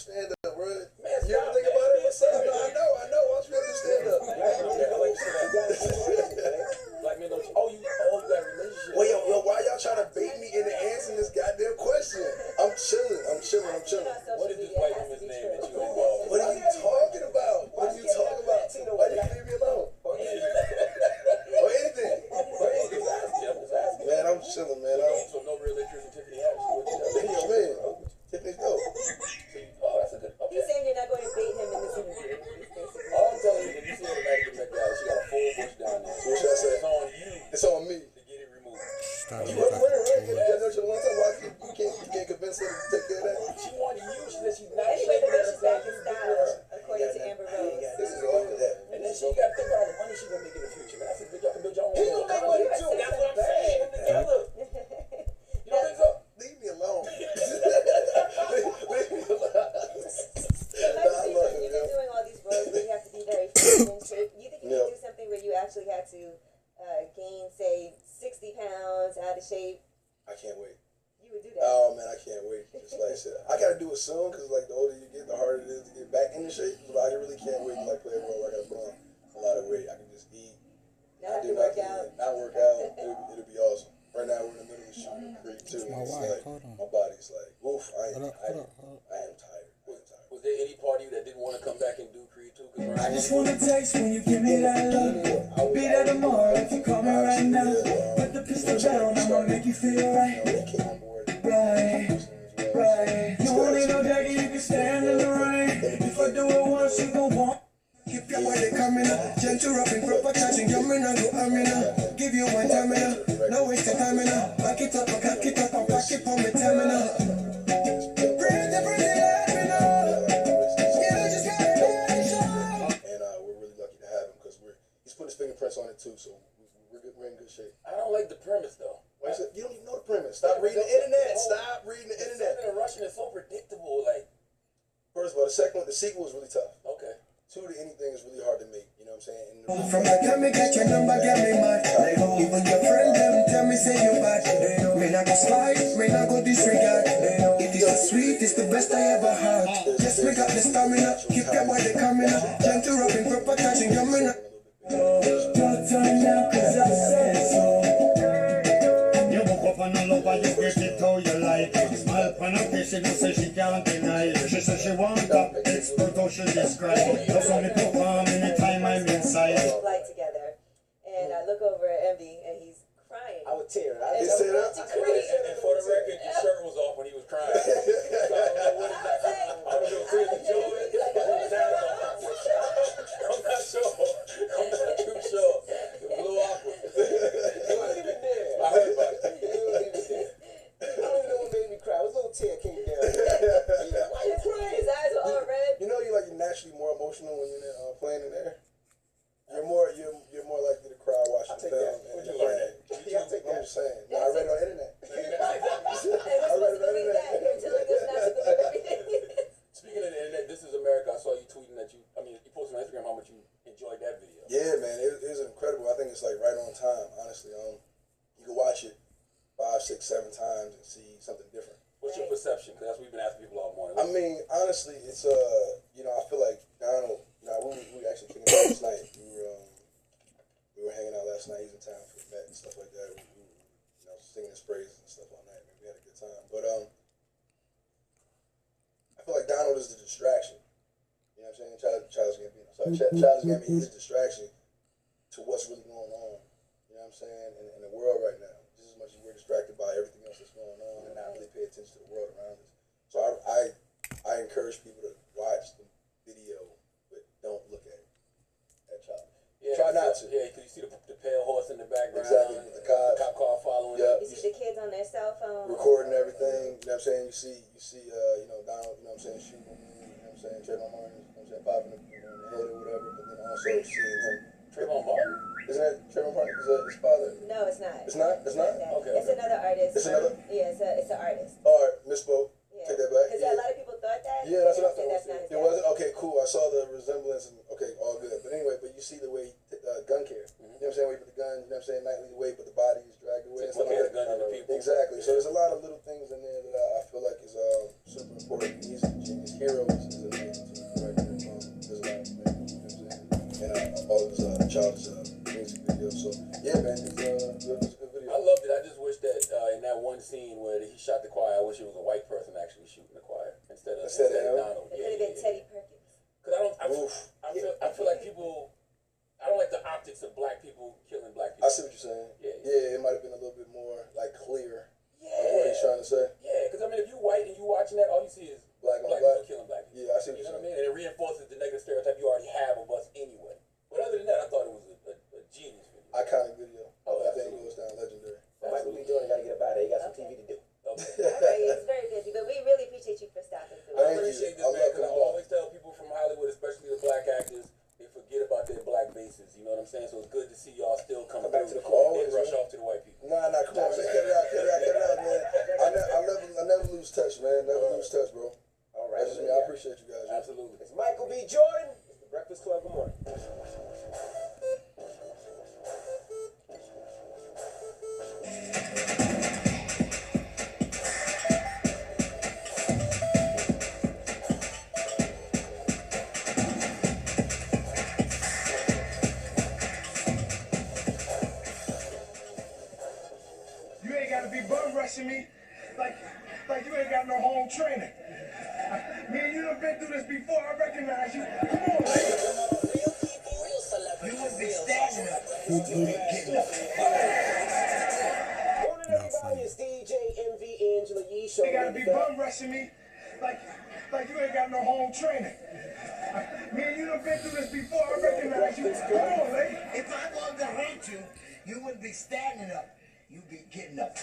stand up, bro. Man, You ever think about it? What's up? No, I know. Why don't you ever stand up? Black men don't. You got a relationship. Well, yo, why y'all trying to bait me into answering this goddamn question? I'm chilling. What is this white woman's name that you involved? What are you talking about? Why you leave me alone? Or anything. Man, I'm chilling, man. So no real interest in Tiffany Haddish. Yo, man, Tiffany's dope. Oh, that's a good. Okay. He's saying you're not going to bait him in this interview. All I'm telling you, if you see her tonight at the Met Gala, she got a full bush down there. So what should I say? It's on you. It's on me. To get it removed. You work with her, right? You know you one time. Why you can't convince her to take care of that? She wanted you. She said she's not. Anyway, the bitch is back in style, according to Amber Rose. This is all for that. And then she got to think about all the money she's going to make in the future, man. I said, y'all can build your own. He gonna make money too. That's what I'm saying. Put them together. You don't think so? Leave me alone. You've been doing all these roles where you have to be very fit and in shape. You think you can do something where you actually had to gain, say, 60 pounds out of shape? I can't wait. You would do that. Oh man, I can't wait. Just like I said, I gotta do it soon because like the older you get, the harder it is to get back into shape. But I really can't wait to like play a role where I gotta put on a lot of weight. I can just eat, Not have to work out. not work out. It'll be awesome. Right now we're in the middle of shooting Creed 2. My It's wife, like hold on. my body's like, woof. I am Hold on. tired. Was there any part of you that didn't want to come back and do Creed 2? I just wanna taste when you give me that love. Be there tomorrow if you call me right now. Put the pistol down, I'ma make you feel right. Right. You won't need no jacket, you can stand in the rain. If I do it once, you gon' want. Keep your body coming up, gentle up and proper touching. Coming up, go arming up. Give you one time enough, no waste of time enough. Back it up, I cock it up, I'm back it for me time enough. Bring the let me know. You just gotta let it show. And we're really lucky to have him because he's putting his fingerprints on it too, so we're in good shape. I don't like the premise though. You don't even know the premise. Stop reading the internet. Stop reading the internet. The Russian is so predictable. Like, first of all, the sequel is really tough. okay. 2 to anything is really hard to make. You know what I'm saying? From the time me get your number, get me mad. Even your friend them tell me say you bad. Me not go slide, me not go disregard. It is the sweet, it's the best I ever had. Just make up the stamina, keep your body coming up. Gentle rubbing, proper touching, coming up. Your time now, cause I said so. You woke up and all over you get it how you like. Smile on her face, she don't say she can't deny. She says she want up, expert how she describe. That's only perform anytime I'm inside. Flight together, and I look over at Envy, and he's crying. I would tear. I did say that. And for the record, your shirt was off when he was crying. So I don't know what it is. I don't know if tears of joy. I'm not sure. I'm not too sure. It was a little awkward. It wasn't even there. I heard about it. It wasn't even there. I don't even know what made me cry. It was a little tear came down. Why you crying? His eyes were all red. You know, you're naturally more emotional when you're playing in there. You're more likely to cry watching the film and playing. Yeah, I'll take that. I'm just saying. No, I read it on the internet. And we're supposed to believe that. You're telling us not to believe everything. Speaking of the internet, This Is America, I saw you tweeting that you posted on Instagram how much you enjoyed that video. Yeah, man, it was incredible. I think it's like right on time, honestly. You can watch it 5, 6, 7 times and see something different. What's your perception? Because that's what we've been asking people all morning. I mean, honestly, it's I feel like Donald. We actually kicking out last night. We were hanging out last night. He's in town for the Met and stuff like that. We singing his praises and stuff all night. Man, we had a good time. But I feel like Donald is the distraction. You know what I'm saying? Childish Gambino. Childish Gambino is a distraction to what's really going on. You know what I'm saying? In the world right now, just as much as we're distracted by everything else that's going on and not really pay attention to the world around us. So I encourage people to watch the video, but don't look at it. Childish. Yeah, Try not to. Yeah, because you see the pale horse in the background. Exactly, with the cops. Cop car following. Yeah. You see the kids on their cell phone. Recording everything. You know what I'm saying? You see Donald, you know what I'm saying, shooting, you know what I'm saying, Trayvon Martin, you know what I'm saying, popping him in the head or whatever, but then also seeing him. Trayvon Martin? Isn't that Trayvon Martin? Is that his father? No, it's not. It's not? It's not? Okay. It's another artist. It's another? Yeah, it's an artist. All right, misspoke. Yeah. Take that back. Because a lot of people thought that. Yeah, that's what I thought. That's not his It dad. wasn't? Okay, cool. I saw the resemblance and okay, all good. But anyway, you see the way gun care. You know what I'm saying? Where you put the gun, you know what I'm saying, nightly away, but the body is dragged away. And stuff like the gun in the that. people. Exactly. So there's a lot of little things in there that I feel like is super important. He's a genius Heroes is an amazing team right there. There's a lot of man, you know what I'm saying? And all of his childish music videos. So yeah, man, it's a good video. I loved it. I just wish that in that one scene where he shot the choir, I wish it was a white person actually shooting the choir instead of Donald. It could have been Teddy Perkins. Because I feel like people. I don't like the optics of black people killing black people. I see what you're saying. Yeah, it might have been a little bit more like clear. Yeah. Of what he's trying to say. Yeah, because I mean, if you white and you watching that, all you see is black people killing black people. Yeah, I see what you you're know saying. what I mean? And it reinforces the negative stereotype you already have of us anyway. But other than that, I thought it was a genius video. Iconic video. Oh, I think it goes down legendary. Michael B. Jordan got to get up out of here. He got some TV to do. Okay. All right, it's very busy, but we really appreciate you for stopping through. I appreciate this, man, because I always tell people from Hollywood, especially the black actors, they forget about their black bases. You know what I'm saying? So it's good to see y'all still come back to the call and rush off to the white people. Nah, come on, man. Cut it out, man. I never lose touch, man. Never lose touch, bro. All right. That's just me. I appreciate you guys. Absolutely. It's Michael B. Jordan. It's the Breakfast Club. Good morning. You ain't gotta be bum rushing me like you ain't got no home training. Me and you done been through this before. I recognize you. Come on, man. You would be standing up. You would be getting up. Morning, everybody. It's DJ MV Angela Yee Show. You gotta be bum rushing me like you ain't got no home training. Me and you done been through this before. I recognize you. Come on, lady. If I wanted to hurt you, you wouldn't be standing up. You'd be getting up.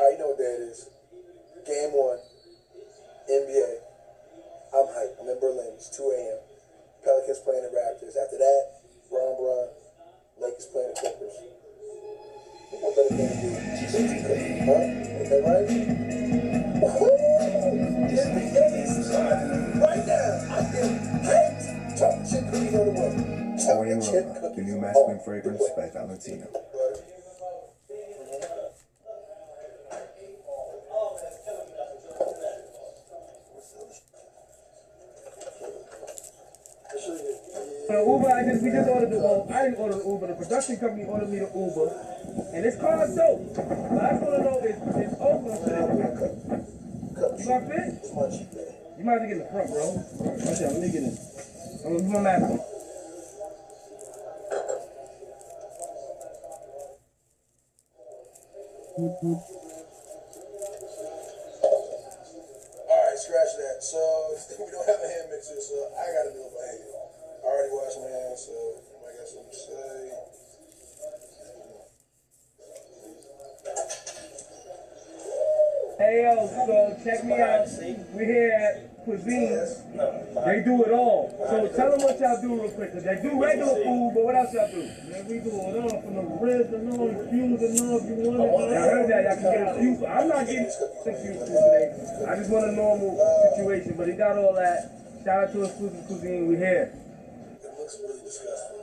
You know what day it is. Game 1, NBA. I'm hyped. I'm in Berlin. It's 2 a.m. Pelicans playing the Raptors. After that, Bron. Lakers playing the Clippers. What better thing to do? Huh? Ain't that right? NBA starting right now. I am hyped. Chocolate chip cookies on the way. Chocolate chip cookies. The new masculine fragrance by Valentino. Uber, we just ordered the Uber. I didn't order the Uber. The production company ordered me the Uber. And this car is dope. But I just want to know if it's open or something. You gonna fit? You might have to get in the front, bro. Let me get in. I'm gonna do my mask. Alright, scratch that. So, we don't have a hand mixer, so I gotta do it by hand. I already washed my hands, so I got something to say. Hey yo, so check me out. We're here at Cuisine. They do it all. So tell them what y'all do real quick. 'Cause they do regular food, but what else y'all do? Man, we do it all from the ribs and all, infused and all, if you want it. I heard that y'all can get infused. I'm not getting infused food today. I just want a normal situation, but he got all that. Shout out to Exclusive Cuisine. We here. It looks really disgusting.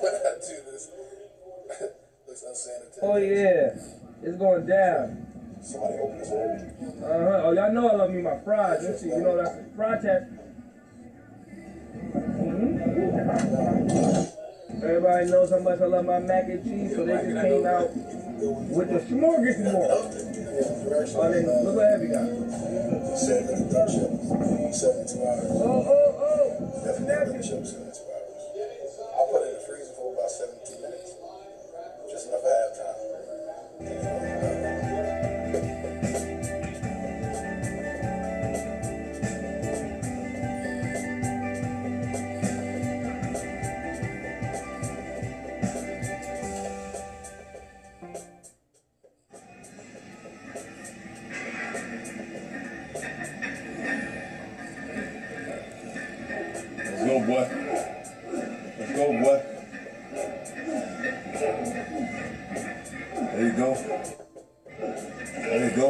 When I do this, looks unsanitary. Oh yeah, it's going down. Somebody open this one. Oh, y'all know I love me my fries. Let's see, you know that's fry test. Everybody knows how much I love my mac and cheese, so they just came out with the smorgasbord. Look what heavy got. 72 hours. Oh. Definitely chips 72 hours. I'll put it in the freezer for about 17 minutes. Just enough to have time. boy. Let's go, boy. There you go. There you go.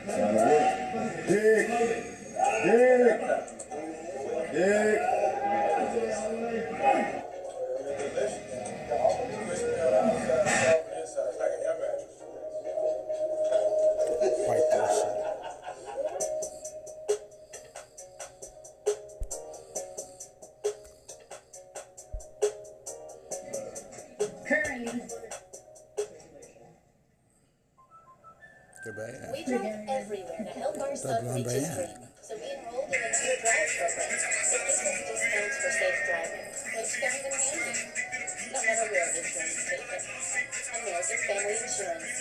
Gotta work. Dig. Dig. Dig. Fight that shit. We drive everywhere to help our son reach his dream. So we enrolled in the Never Drive program. It gives us discounts for safe driving, which comes in handy, no matter where insurance is taken. American Family Insurance.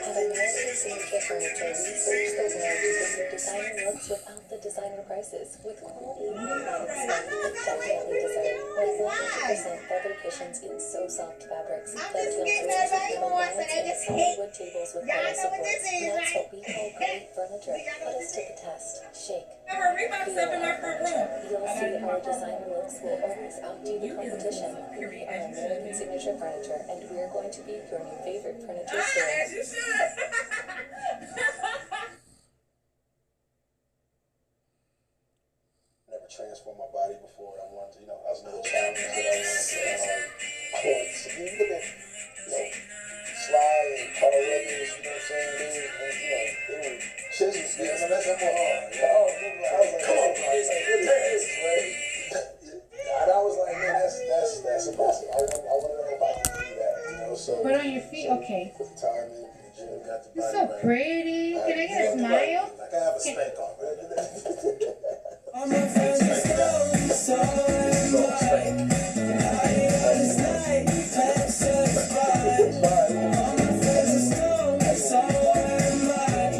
At American Signature Furniture, we search the world to give you designer looks without the designer prices, with quality and definitely deserve. With 100% feather cushions in so soft fabrics, plenty of drawers with metal blinds, and solid wood tables with metal supports. That's what we call great furniture. Put us to the test. Shake. Feel our furniture. You'll see our designer looks will always outdo the competition. We are American Signature Furniture, and we're going to be your new favorite furniture store. Never transformed my body before. I wanted to, that was another challenge that I wanted to be. Look at, Sly and Carl Weathers, you know what I'm saying? They were chisels. Yeah, so that's more hard. I was like, come on, guys, like, what is this, right? And I was like, man, that's impressive. I want to know if I can do that, so. Put on your feet, okay. Put the time in, the gym, got the body. You're so pretty. Can I get a smile? I can have a spank on, right? All my friends are stoned, so am I. It's night, passers by. All my friends are stoned, so am I.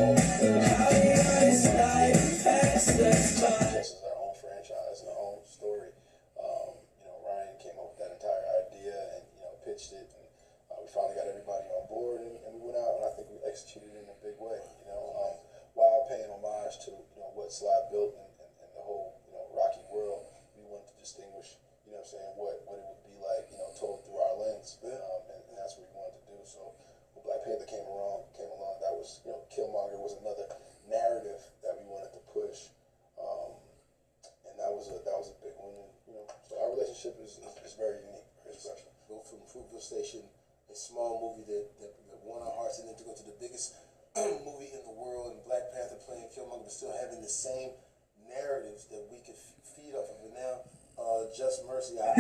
It's night, passers by. This is our own franchise and our own story. Ryan came up with that entire idea and pitched it, and we finally got everybody on board, and we went out, and I think we executed it in a big way. While paying homage to what Sly built and the whole Rocky world, we wanted to distinguish what it would be like told through our lens, and that's what we wanted to do. So when Black Panther came along, that was Killmonger was another narrative that we wanted to push, and that was a big one. So our relationship is very unique, very special. Go from Fruitville Station, a small movie that won our hearts, and then to go to the biggest movie in the world, and Black Panther playing Killmonger, but still having the same narratives that we could feed off of. And now, Just Mercy. I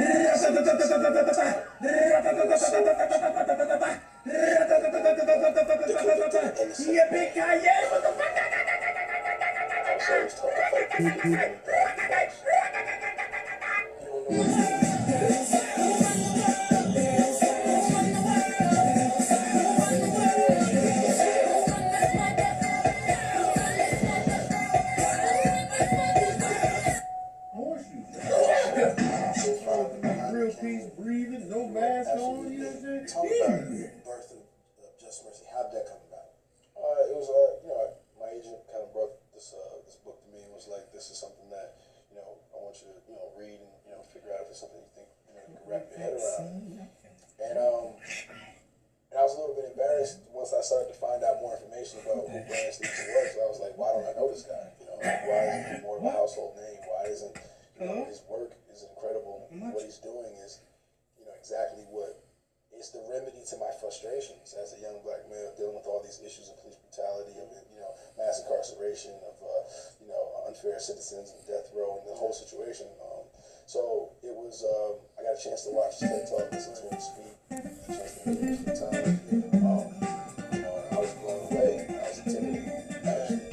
Real peace, breathing, no mask on, you know what I'm saying? Talk about the birth of Just Mercy. How did that come about? It was my agent kind of brought this book to me and was like, this is something that I want you to read and figure out if it's something you think you can wrap your head around. And I was a little bit embarrassed once I started to find out more information about who Brandon Stevenson was. So I was like, why don't I know this guy? Why isn't he more of a household name? Why isn't his work is incredible? What he's doing is exactly what is the remedy to my frustrations as a young Black male dealing with all these issues of police brutality, of mass incarceration, of unfair citizens and death row and the whole situation. So it was I got a chance to watch his TED Talk, listen to him speak, a chance to meet him a few times. And I was blown away. I was intimidated actually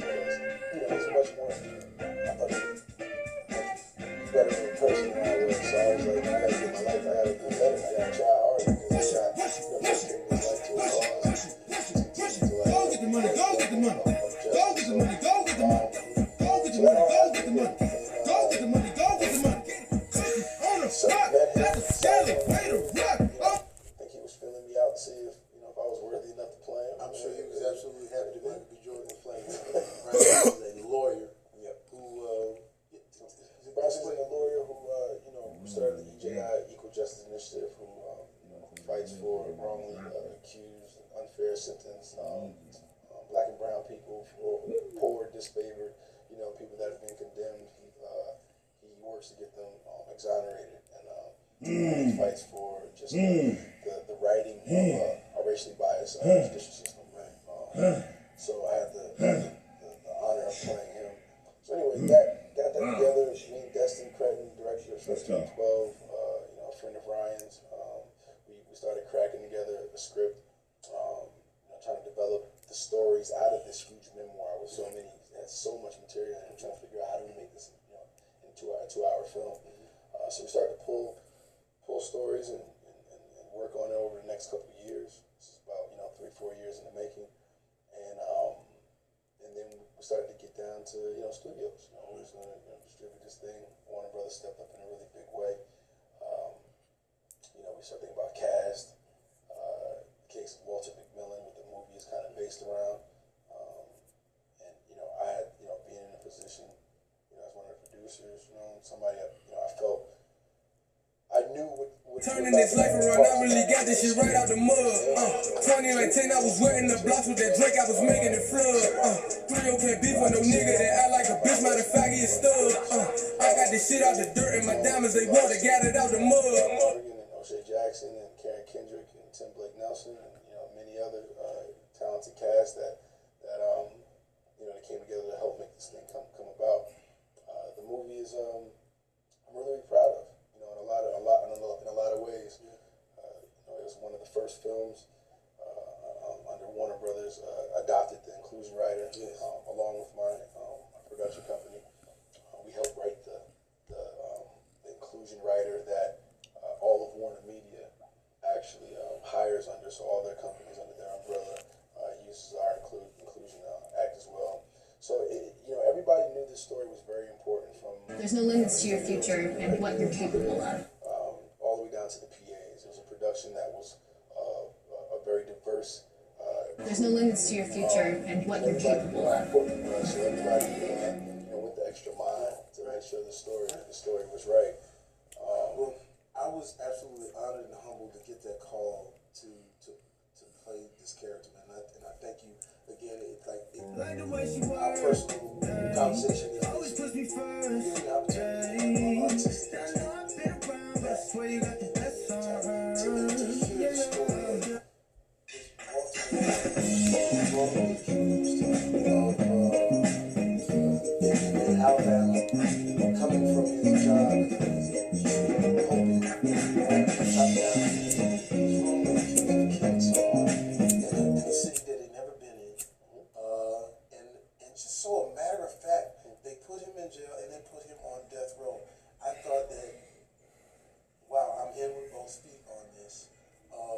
because he's much more. I thought he was better of a person than I was. So I was like, I gotta get my life. I gotta do better. I gotta try harder because I got dedicating his life to a cause. Go get the money. Go get the money. Go get the money. Go get the money. Go get the money. Go get the money. Go get the money. Go get the money. On the spot. That's a scary way to rock. I think he was feeling me out to see if if I was worthy enough to play him. I'm sure he was absolutely happy to be Jordan was playing. Right? He was a lawyer. Yep. sentence, black and brown people, poor, disfavored, people that have been condemned. He works to get them exonerated, and he fights for just the righting of a racially biased judicial system, right? So I had the honor of playing him. So anyway, got that together. Me, Destin Cretton, director of 1312, a friend of Ryan's. We started cracking together a script, trying to develop the stories out of this huge memoir with so many, it has so much material, and I'm trying to figure out how do we make this, into a 2-hour film. So we started to pull stories and work on it over the next couple of years. This is about 3-4 years in the making, and then we started to get down to studios. We was going to distribute this thing. Warner Brothers stepped up in a really big way. We started thinking about cast. The case of Walter McMillan, what the movie is kind of based around. And I had being in a position, as one of the producers, somebody I felt I knew what turning this life around, I really got this shit right out the mud. 2019, I was wetting the blocks with that drink, I was making it flood. 3 can't beef with no nigga that act like a bitch, matter of fact, he a stud. I got this shit out the dirt and my diamonds, they water, got it out the mud. O'Shea Jackson and Karen Kendrick and Tim Blake Nelson and many other talented cast that they came together to help make this thing come about. The movie is I'm really proud of. In a lot of ways. It was one of the first films under Warner Brothers adopted the inclusion writer, along with my production company. We helped write the inclusion writer that all of Warner Media actually hires under, so all their companies under their umbrella uses our inclusion act as well. So everybody knew this story was very important. There's no limits to your future and what you're capable of. All the way down to the PAs. It was a production that was a very diverse. There's no limits to your future and what you're capable of. So everybody went the extra mile to make sure the story was right. Well, I was absolutely honored and humbled to get that call to play this character, man. And I thank you again. Our personal conversation is always puts me first. That's where you got the best on in Alabama, coming from his job, hoping top down his room in a city that he'd never been in. And just so a matter of fact, they put him in jail and they put him on death row. I thought that, wow, I'm in with both feet on this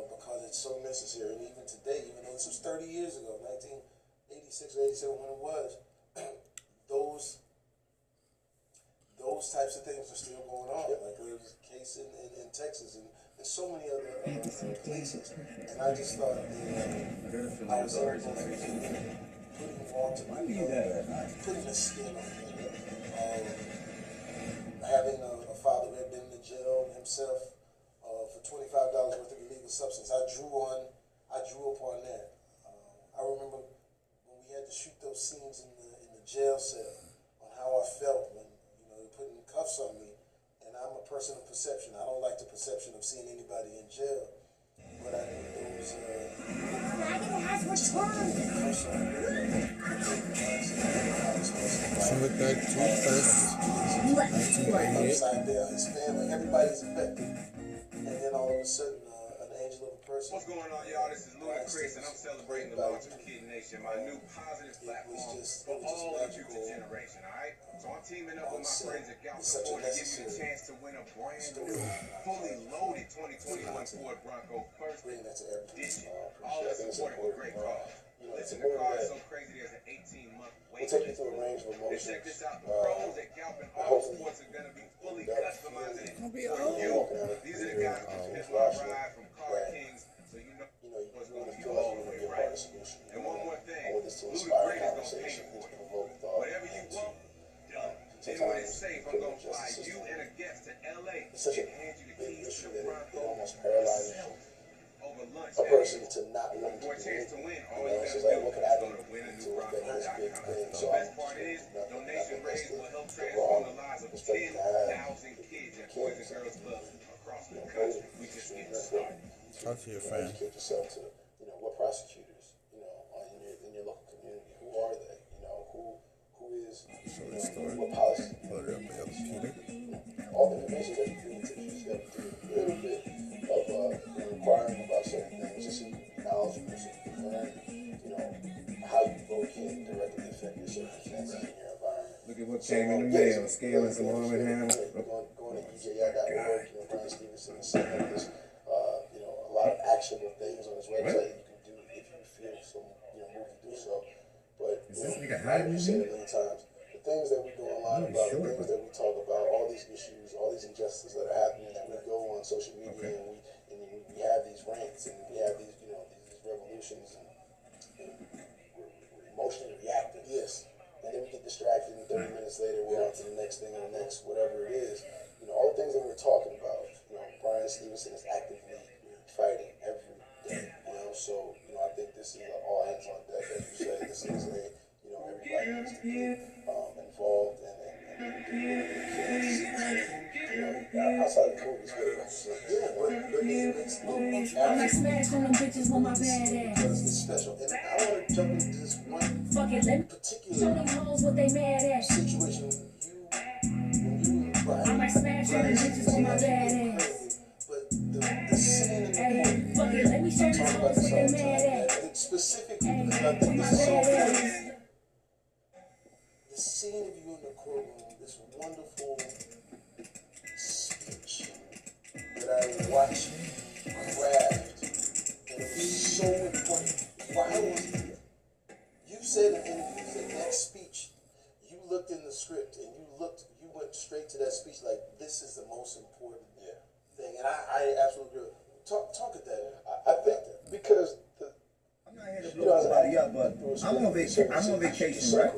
because it's so necessary. And even today, even though this was 30 years ago, 1986 or 87 when it was, those types of things are still going on. Like there was a case in Texas and so many other places. And I just thought that I was able to putting Walter putting a skin on it. Having a father who had been in jail himself for $25 worth of illegal substance. I drew upon that. I remember when we had to shoot those scenes in the jail cell on how I felt when they putting cuffs on me. And I'm a person of perception. I don't like the perception of seeing anybody in jail. But I knew those has returned. With that toothpaste, 1988. Upside down, his family, everybody's affected. And then all of a sudden, an angel of a person. What's going on, y'all? This is Louis Chris, and I'm celebrating the launch of Kid Nation, my new positive platform for all the future generation, all right? So I'm teaming up with my friends at Gallup Ford to give you the chance to win a brand new, fully loaded 2021 Ford Bronco First Edition. All is supported with great cars. Listen, the car is so crazy, there's an 18-month wait We'll take you through a range of emotions. Check this out. The pros at Gallup and Auto Sports are going to be fully customizing it for you. These are the guys who just my ride from Car Kings, so you know what's going to be all the way right. And one more thing, Louis Great is going to pay for it. Whatever you want, done. And when it's safe, I'm going to fly you and a guest to LA and hand you the keys to the Bronco yourself over a person to not want to do anything. You know, it's just like, what can I do to make this big thing? So I'm just going to do nothing. I think that's the wrong perspective to have. You can't do something. You know, go Talk to your friend. educate yourself to, you know, what prosecutors, you know, are in your local community. Who are they? You know, who is, you know, what policy? Put it up on your computer. All the information that you need to just got to do a little bit of inquiring about certain things, just so you can be knowledgeable, so you can learn, you know, how you vote can directly affect your circumstances in your environment. Look at what came in the mail. Scaling some woman ham. Going to EJI.org, you know, Brian Stevenson is setting up this, you know, a lot of actionable things on his website you can do if you feel some, you know, move to do so. But, you know, like you said a million times, the things that we go online about, the things that we talk about, all these issues, all these injustices that are happening, that we go on social media and we have these rants and we have these, you know, these revolutions and we're emotionally reactive. Yes. And then we get distracted and 30 minutes later we're on to the next thing and the next whatever it is. You know, all the things that we're talking about, you know, Brian Stevenson is actively fighting every day, you know, so, you know, I think this is all hands on deck, as you say. This is a, you know, everybody needs to get involved and outside of the movies, I'm like smash on them bitches with my bad ass. It's special. And I want to jump into this one Fuck it, let me show them hoes what they mad at. situation I might smash on them bitches with my bad ass. But the scene Hey, fuck it, let me show these hoes what they mad at. Specifically, because I think this is so good. The scene of you in the courtroom, this wonderful speech that I watched craft, and it was so important. Why was it? You said in interviews that that speech, you looked in the script and you went straight to that speech like this is the most important thing, and I absolutely agree. Talk at that. I think because I'm not here to blow somebody up, but I'm on vacation, right?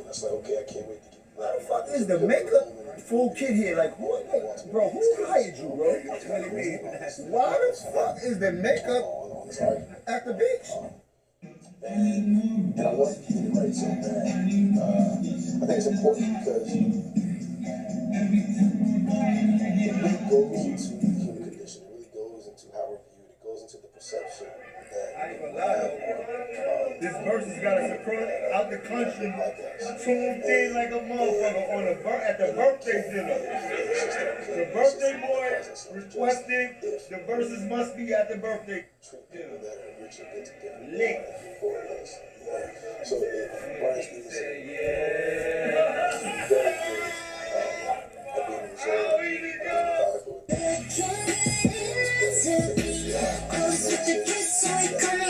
It's like, okay, I can't wait to get. Why the fuck is the makeup full kid here? Like, who, bro, who hired you, bro? Why the fuck is the makeup at the beach? And I want you to get right so bad. I think it's important because it really goes into the human condition. It really goes into how we're viewed. It goes into the perception that I ain't gonna lie. This verse has got us across out the country, tuned in like a motherfucker on at the birthday dinner. The birthday boy requested the verses must be at the birthday dinner. Lick. So Brian Stevenson,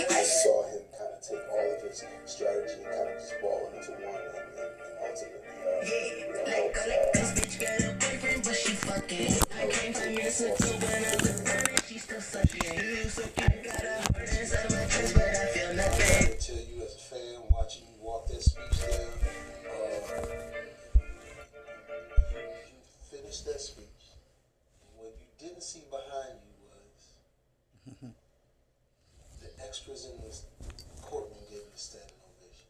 I saw him kind of take all of his strategy and kind of just ball into one and ultimately tell you as a fan watching you walk that speech down, you finished that speech. What you didn't see behind you was the extras in this courtroom gave you a standing ovation.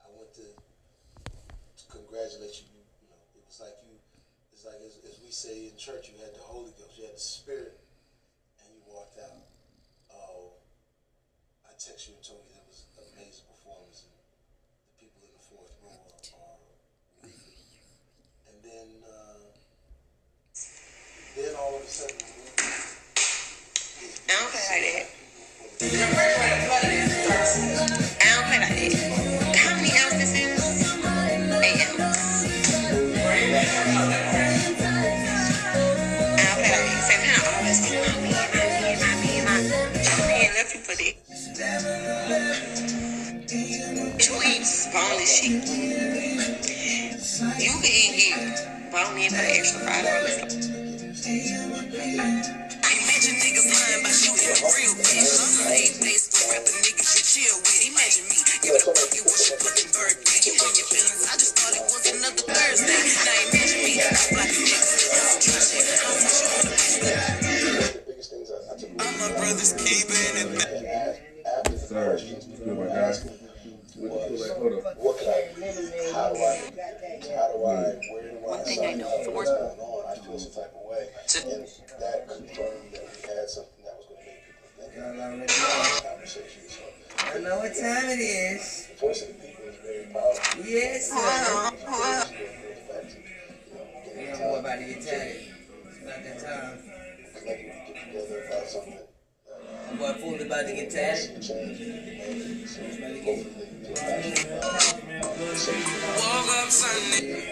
I went to congratulate you. You know, it was like as we say in church, you had the Holy Ghost, you had the Spirit, and you walked out. I text you and told you that was an amazing performance, and the people in the fourth row are weeping. And then all of a sudden, I don't play like that. I don't play like that. How many ounces is 8 ounces? I don't play like that. Same time, I always get my man left you for that. You eat boneless shit. You can eat bone in for the extra $5. Imagine niggas lying about you in a real bitch. I ain't based on rapper niggas you chill with. Imagine me giving a fuck you with your fucking birthday. You in your feelings, I just thought it was another Thursday. Now imagine me, I like niggas. All my brothers keeping it back. One thing I know for what's going on, I feel some type of way. And that confirmed that we had something that was going to make people think. Conversation. So I know what time it is. the voice of the people is very powerful. Yes, sir. Yeah, I'm about to get tired. It's about that time. Like we get together about something. I'm fool about to get tired. Woke up Sunday.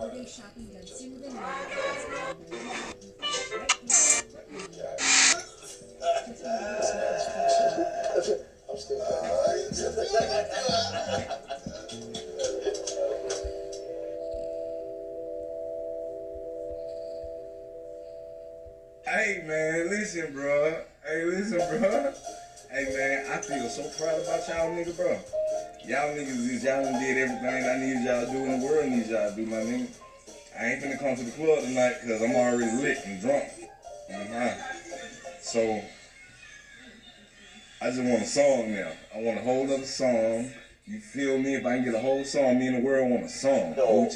Holiday shopping done sooner than I'm still Hey man, listen, bro. Hey, listen, bro. Hey man, I feel so proud about y'all nigga, bro. Y'all niggas, y'all done did everything I need y'all to do in the world needs y'all to do, my nigga. I ain't finna come to the club tonight because I'm already lit and drunk. So, I just want a song now. I want a whole other song. You feel me? If I can get a whole song, me and the world want a song.